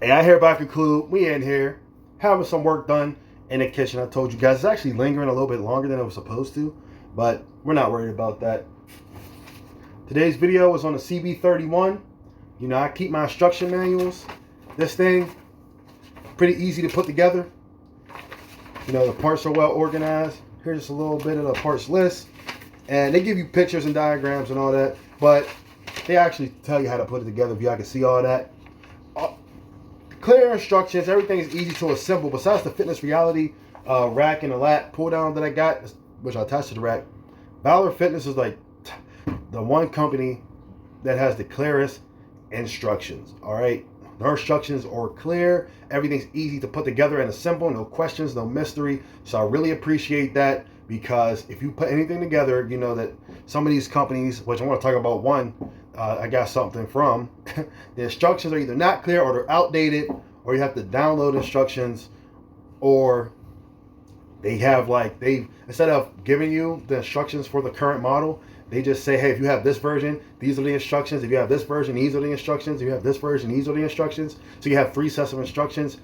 Hey, I hereby conclude we in here having some work done in the kitchen. I told you guys it's actually lingering a little bit longer than it was supposed to, but we're not worried about that. Today's video was on the CB-31. You know, I keep my instruction manuals. This thing, pretty easy to put together. You know, the parts are well organized. Here's just a little bit of the parts list. And they give you pictures and diagrams and all that, but they actually tell you how to put it together if y'all can see all that. Clear instructions, everything is easy to assemble. Besides the Fitness Reality rack and the lat pull down that I got, which I attached to the rack, Valor Fitness is like the one company that has the clearest instructions. All right, their instructions are clear. Everything's easy to put together and assemble. No questions, no mystery. So I really appreciate that, because if you put anything together, you know that some of these companies, which I want to talk about one, I got something from, the instructions are either not clear or they're outdated, or you have to download instructions, or they have instead of giving you the instructions for the current model, they just say, hey, if you have this version, these are the instructions. If you have this version, these are the instructions. If you have this version, these are the instructions. So you have 3 sets of instructions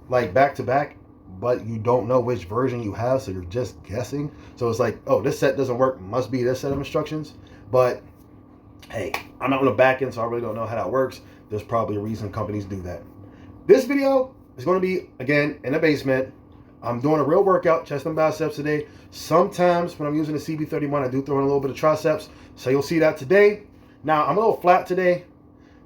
like back to back, but you don't know which version you have, so you're just guessing. So it's like, oh, this set doesn't work, must be this set of instructions. But hey, I'm not on the back end, so I really don't know how that works. There's probably a reason companies do that. This video is going to be, again, in the basement. I'm doing a real workout, chest and biceps today. Sometimes when I'm using the CB-31, I do throw in a little bit of triceps, so you'll see that today. Now, I'm a little flat today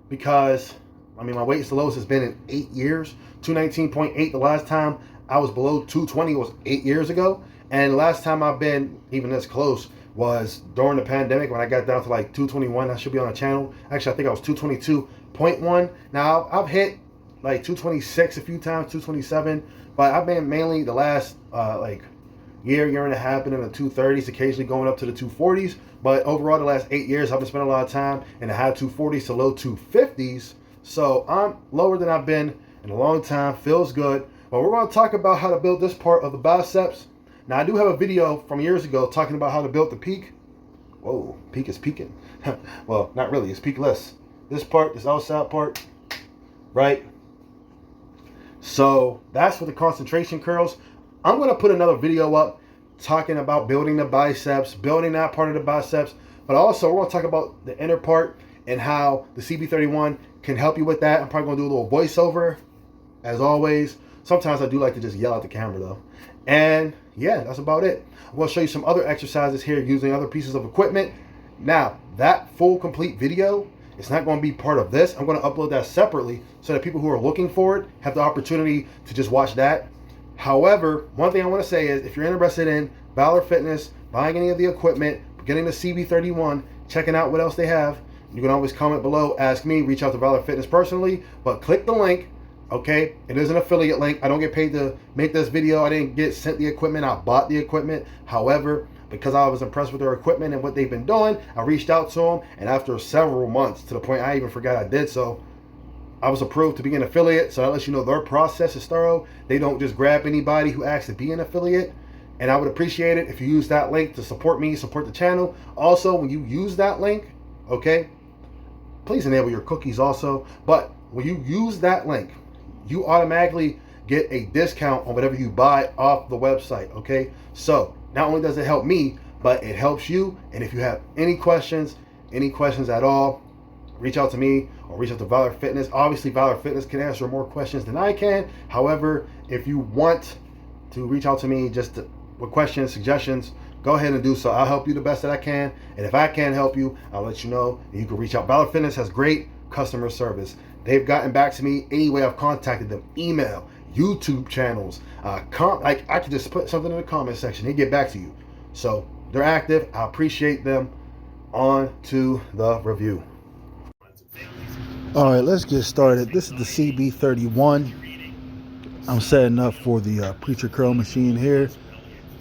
because, I mean, my weight is the lowest it's been in 8 years. 219.8 the last time I was below 220 was 8 years ago. And the last time I've been even this close was during the pandemic when I got down to like 221. That should be on the channel. Actually, I think I was 222.1. Now, I've hit like 226 a few times, 227. But I've been mainly the last year and a half been in the 230s, occasionally going up to the 240s. But overall, the last 8 years, I've been spending a lot of time in the high 240s to low 250s. So I'm lower than I've been in a long time. Feels good. But we're going to talk about how to build this part of the biceps. Now, I do have a video from years ago talking about how to build the peak. Whoa, peak is peaking. Well, not really. It's peakless. This part, this outside part, right? So that's for the concentration curls. I'm going to put another video up talking about building the biceps, building that part of the biceps. But also, we're going to talk about the inner part and how the CB-31 can help you with that. I'm probably going to do a little voiceover, as always. Sometimes I do like to just yell at the camera, though. And yeah, that's about it. I'm going to show you some other exercises here using other pieces of equipment. Now, that full complete video, it's not going to be part of this. I'm going to upload that separately so that people who are looking for it have the opportunity to just watch that. However, one thing I want to say is if you're interested in Valor Fitness, buying any of the equipment, getting the CB-31, checking out what else they have, you can always comment below, ask me, reach out to Valor Fitness personally, but click the link. Okay, it is an affiliate link. I don't get paid to make this video. I didn't get sent the equipment. I bought the equipment. However, because I was impressed with their equipment and what they've been doing, I reached out to them, and after several months, to the point I even forgot I did so, I was approved to be an affiliate. So that lets you know their process is thorough. They don't just grab anybody who asks to be an affiliate. And I would appreciate it if you use that link to support me, support the channel. Also, when you use that link, okay, please enable your cookies also. But when you use that link, you automatically get a discount on whatever you buy off the website, okay? So not only does it help me, but it helps you. And if you have any questions at all, reach out to me or reach out to Valor Fitness. Obviously, Valor Fitness can answer more questions than I can. However, if you want to reach out to me just with questions, suggestions, go ahead and do so. I'll help you the best that I can. And if I can't help you, I'll let you know. You can reach out. Valor Fitness has great customer service. They've gotten back to me any way I've contacted them. Email, YouTube channels. I could just put something in the comment section. They get back to you. So they're active. I appreciate them. On to the review. All right, let's get started. This is the CB-31. I'm setting up for the preacher curl machine here.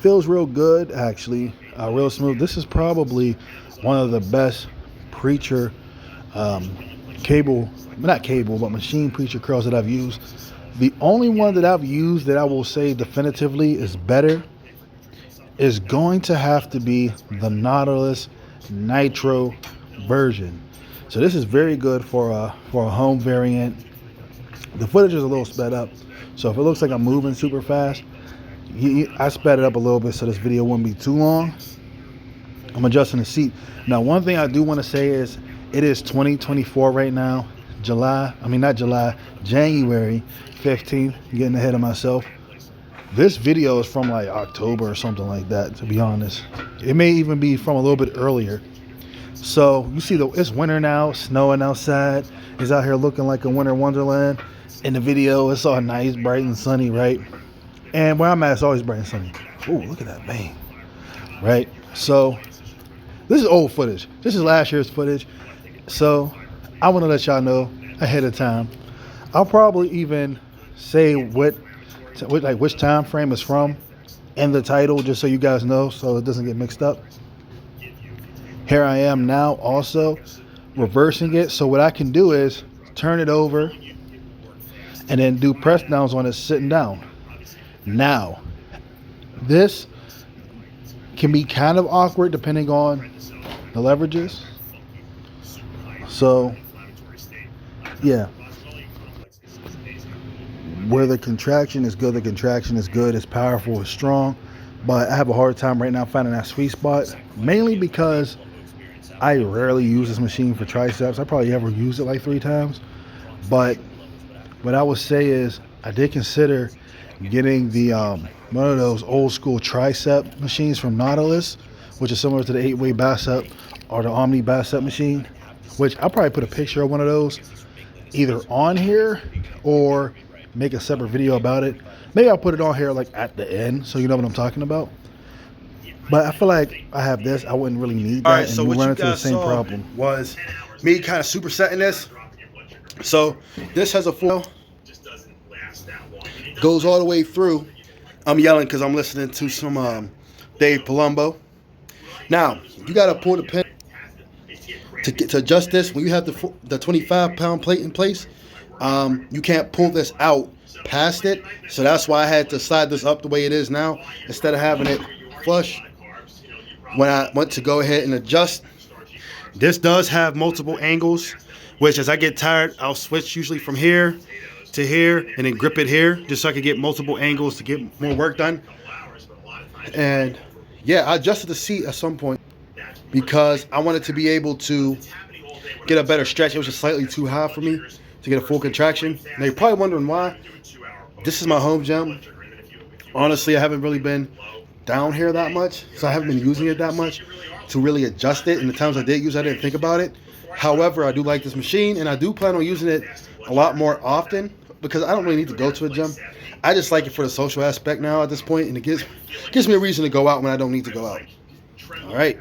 Feels real good, actually. Real smooth. This is probably one of the best preacher machine preacher curls that I've used. The only one that I've used that I will say definitively is better is going to have to be the Nautilus Nitro version. So this is very good for a home variant. The footage is a little sped up, so if it looks like I'm moving super fast, I sped it up a little bit so this video wouldn't be too long. I'm adjusting the seat. Now, one thing I do want to say is it is 2024 right now. January 15th. Getting ahead of myself. This video is from like October or something like that, to be honest. It may even be from a little bit earlier. So you see, it's winter now, snowing outside. It's out here looking like a winter wonderland. In the video, it's all nice, bright and sunny, right? And where I'm at, it's always bright and sunny. Oh, look at that bang, right? So this is old footage. This is last year's footage. So I want to let y'all know ahead of time. I'll probably even say which time frame it's from in the title, just so you guys know, so it doesn't get mixed up. Here I am now, also reversing it. So what I can do is turn it over and then do press downs on it sitting down. Now, this can be kind of awkward depending on the leverages. So, yeah. Where the contraction is good, it's powerful, it's strong. But I have a hard time right now finding that sweet spot, mainly because I rarely use this machine for triceps. I probably ever used it like 3 times. But what I would say is I did consider getting the one of those old school tricep machines from Nautilus, which is similar to the 8-way bicep or the Omni bicep machine, which I'll probably put a picture of one of those either on here or make a separate video about it. Maybe I'll put it on here like at the end so you know what I'm talking about. But I feel like I have this, I wouldn't really need that. All right, so and what run you into the guys same saw problem was me kind of supersetting this. So this has a full, goes all the way through. I'm yelling because I'm listening to some Dave Palumbo. Now you got to pull the pin to adjust this. When you have the 25-pound plate in place, you can't pull this out past it. So that's why I had to slide this up the way it is now instead of having it flush. When I went to go ahead and adjust, this does have multiple angles, which as I get tired, I'll switch usually from here to here and then grip it here just so I can get multiple angles to get more work done. And yeah, I adjusted the seat at some point because I wanted to be able to get a better stretch. It was just slightly too high for me to get a full contraction. Now you're probably wondering why. This is my home gym. Honestly, I haven't really been down here that much, so I haven't been using it that much to really adjust it. And the times I did use it, I didn't think about it. However, I do like this machine, and I do plan on using it a lot more often because I don't really need to go to a gym. I just like it for the social aspect now at this point, and it gives me a reason to go out when I don't need to go out. All right.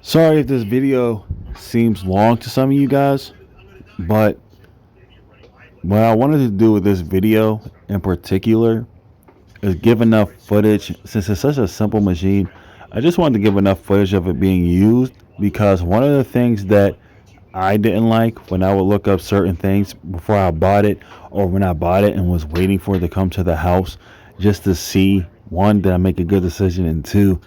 Sorry if this video seems long to some of you guys, but what I wanted to do with this video in particular is give enough footage. Since it's such a simple machine, I just wanted to give enough footage of it being used, because one of the things that I didn't like when I would look up certain things before I bought it, or when I bought it and was waiting for it to come to the house just to see, one, did I make a good decision, and two,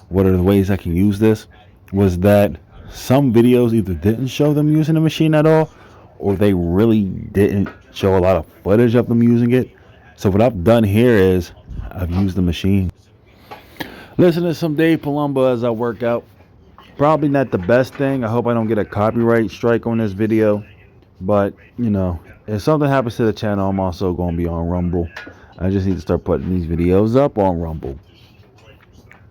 what are the ways I can use this, was that some videos either didn't show them using the machine at all, or they really didn't show a lot of footage of them using it. So what I've done here is I've used the machine. Listen to some Dave Palumbo as I work out. Probably not the best thing. I hope I don't get a copyright strike on this video. But, you know, if something happens to the channel, I'm also going to be on Rumble. I just need to start putting these videos up on Rumble.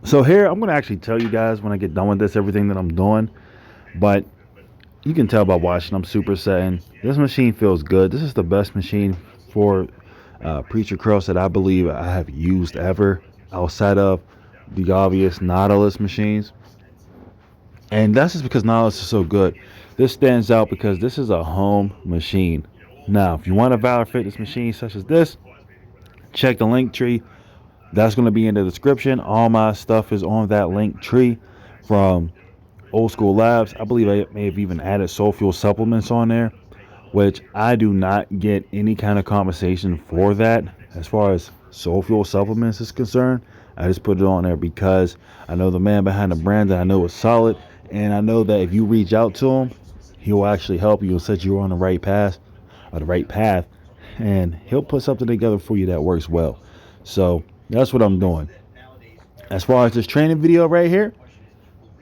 So here, I'm going to actually tell you guys when I get done with this, everything that I'm doing. But you can tell by watching, I'm supersetting. This machine feels good. This is the best machine for preacher curls that I believe I have used ever, outside of the obvious Nautilus machines. And that's just because Nautilus is so good. This stands out because this is a home machine. Now, if you want a Valor fitness machine such as this, check the link tree. That's going to be in the description. All my stuff is on that link tree, from Old School Labs. I believe I may have even added Soul Fuel supplements on there, which I do not get any kind of compensation for that. As far as Soul Fuel supplements is concerned, I just put it on there because I know the man behind the brand that I know is solid, and I know that if you reach out to him, he will actually help you and set you on the right path, and he'll put something together for you that works well. So that's what I'm doing. As far as this training video right here,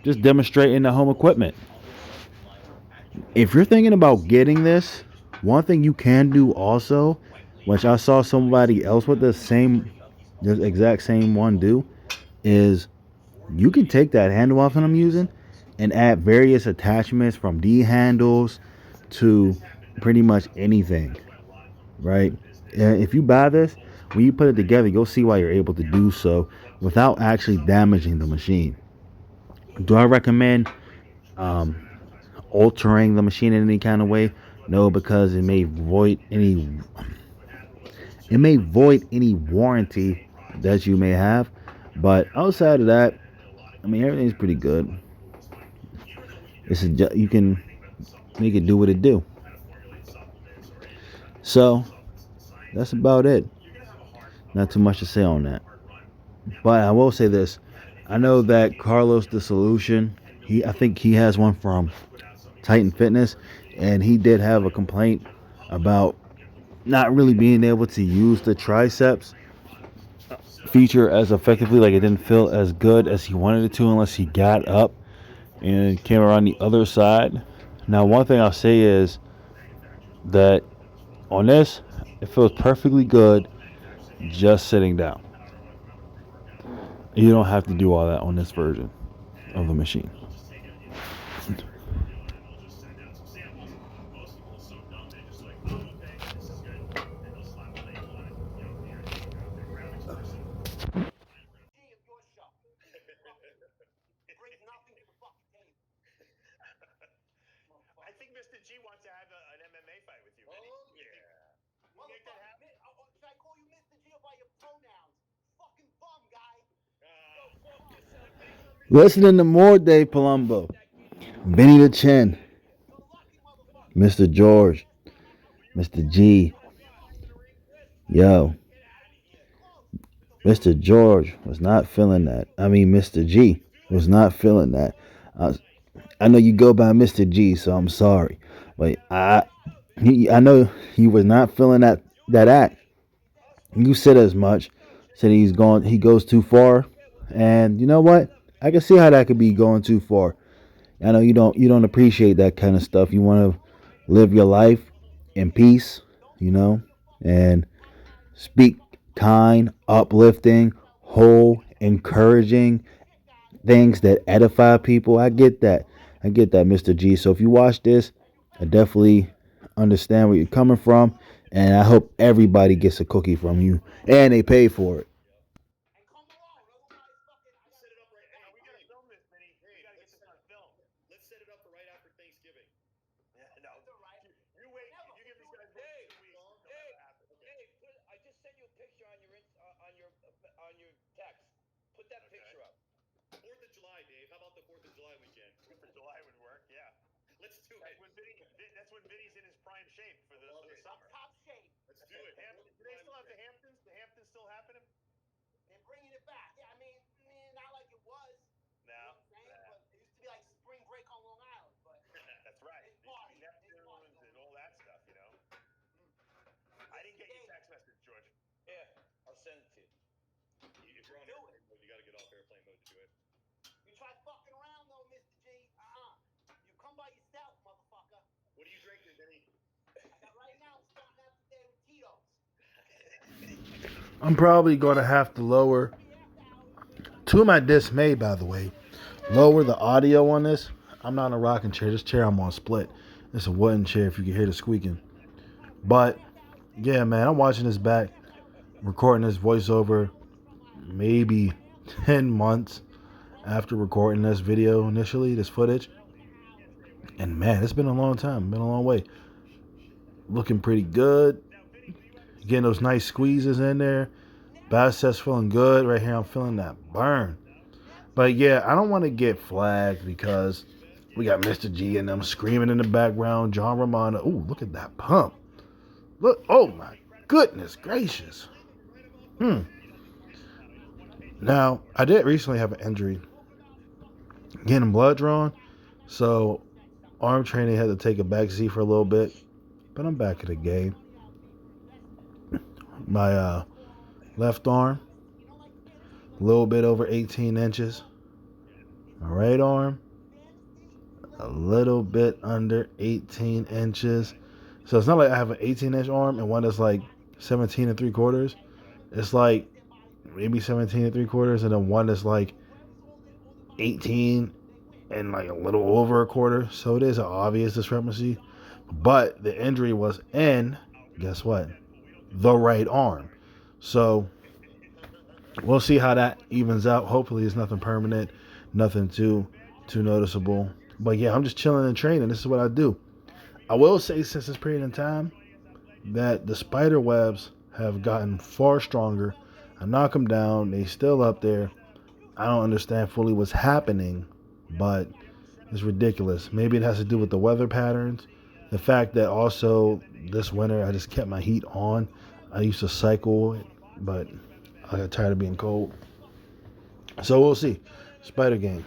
just demonstrating the home equipment. If you're thinking about getting this, one thing you can do also, which I saw somebody else with this exact same one do, is you can take that handle off that I'm using and add various attachments from D handles to pretty much anything, right? And if you buy this, when you put it together, you'll see why you're able to do so without actually damaging the machine. Do I recommend altering the machine in any kind of way? No, because it may void any warranty that you may have. But outside of that, I mean, everything's pretty good. You can make it do what it do. So that's about it. Not too much to say on that. But I will say this: I know that Carlos the Solution, I think he has one from Titan Fitness, and he did have a complaint about not really being able to use the triceps feature as effectively. Like, it didn't feel as good as he wanted it to unless he got up and came around the other side. Now, one thing I'll say is that on this, it feels perfectly good just sitting down. You don't have to do all that on this version of the machine. I think Mr. G wants to have an MMA fight with you, Vinny. Should I call you Mr. G or by your pronouns? Fucking bum, guy. Listening to more Dave Palumbo, Benny the Chin, Mr. George, Mr. G. Yo, Mr. George was not feeling that. Mr. G was not feeling that. I know you go by Mr. G, so I'm sorry, but I know he was not feeling that act. You said as much. Said he goes too far, and you know what? I can see how that could be going too far. I know you don't appreciate that kind of stuff. You want to live your life in peace, and speak kind, uplifting, whole, encouraging things that edify people. I get that, Mr. G. So if you watch this, I definitely understand where you're coming from, and I hope everybody gets a cookie from you, and they pay for it. Let's set it up for right after Thanksgiving. Yeah, no. That's all right. You wait. You give these guys Dave, I just sent you a picture on your text. Put that picture up. 4th of July, Dave. How about the 4th of July weekend? 4th of July would work, yeah. Let's do it. That's when Vinny's in his prime shape for the summer. Top shape. Let's do it. Do they still have the Hamptons? The Hamptons still happening? They're bringing it back. Yeah, I mean, not like it was. No. You know what I'm saying? But it used to be like spring break on Long Island. But that's right. Neptunes and all that stuff, I didn't get your text message, George. Yeah, I'll send it to you. If you're on airplane mode, you got to get off airplane mode to do it. You try fucking around though, Mr. G. You come by yourself, motherfucker. What are you drinking, Vinny? Right now, I'm starting out the day with Tito's. I'm probably going to have to lower, to my dismay, by the way, lower the audio on this. I'm not in a rocking chair. This chair I'm on split. It's a wooden chair if you can hear the squeaking. But, yeah, man, I'm watching this back, recording this voiceover maybe 10 months after recording this video initially, this footage. And, man, it's been a long time. Been a long way. Looking pretty good. Getting those nice squeezes in there. Biceps feeling good. Right here, I'm feeling that burn. But, yeah, I don't want to get flagged because We got Mr. G and them screaming in the background. John Romano. Ooh, look at that pump. Look. Oh, my goodness gracious. Now, I did recently have an injury. Getting blood drawn. So, arm training had to take a backseat for a little bit. But I'm back in the game. My left arm, a little bit over 18 inches. My right arm, a little bit under 18 inches. So it's not like I have an 18-inch arm and one that's like 17 3/4. It's like maybe 17 3/4, and then one that's like 18 and like a little over a quarter. So it is an obvious discrepancy. But the injury was in, guess what? The right arm. So we'll see how that evens out. Hopefully it's nothing permanent, nothing too noticeable. But yeah, I'm just chilling and training. This is what I do. I will say since this period in time that the spider webs have gotten far stronger. I knock them down. They still up there. I don't understand fully what's happening, but it's ridiculous. Maybe it has to do with the weather patterns. The fact that also this winter I just kept my heat on. I used to cycle, but I got tired of being cold. So we'll see. Spider game.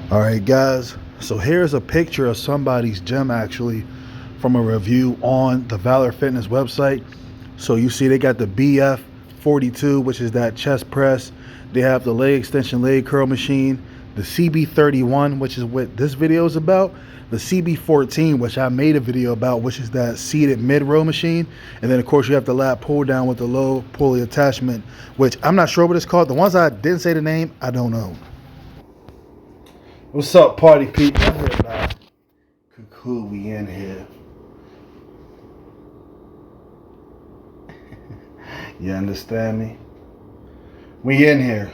All right, guys. So here's a picture of somebody's gym actually from a review on the Valor Fitness website. So you see they got the BF42, which is that chest press. They have the leg extension leg curl machine, the CB-31, which is what this video is about, the CB-14, which I made a video about, which is that seated mid-row machine. And then of course you have the lat pull down with the low pulley attachment, which I'm not sure what it's called. The ones I didn't say the name, I don't know. What's up, party people? I'm here about Cuckoo. We in here. You understand me? We in here.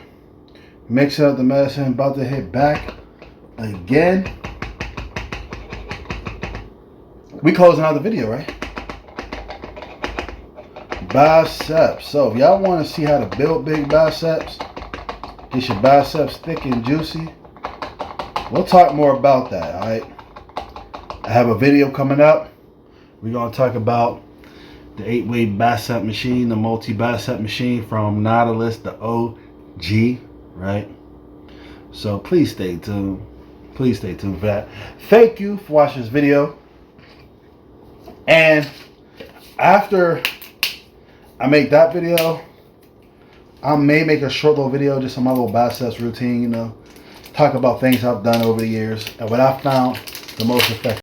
Mixing up the medicine. About to hit back again. We closing out the video, right? Biceps. So if y'all want to see how to build big biceps, get your biceps thick and juicy, we'll talk more about that, alright? I have a video coming up. We're going to talk about the 8-way bicep machine, the multi-bicep machine from Nautilus, the OG, right? So please stay tuned. Please stay tuned for that. Thank you for watching this video. And after I make that video, I may make a short little video just on my little biceps routine, you know. Talk about things I've done over the years and what I found the most effective.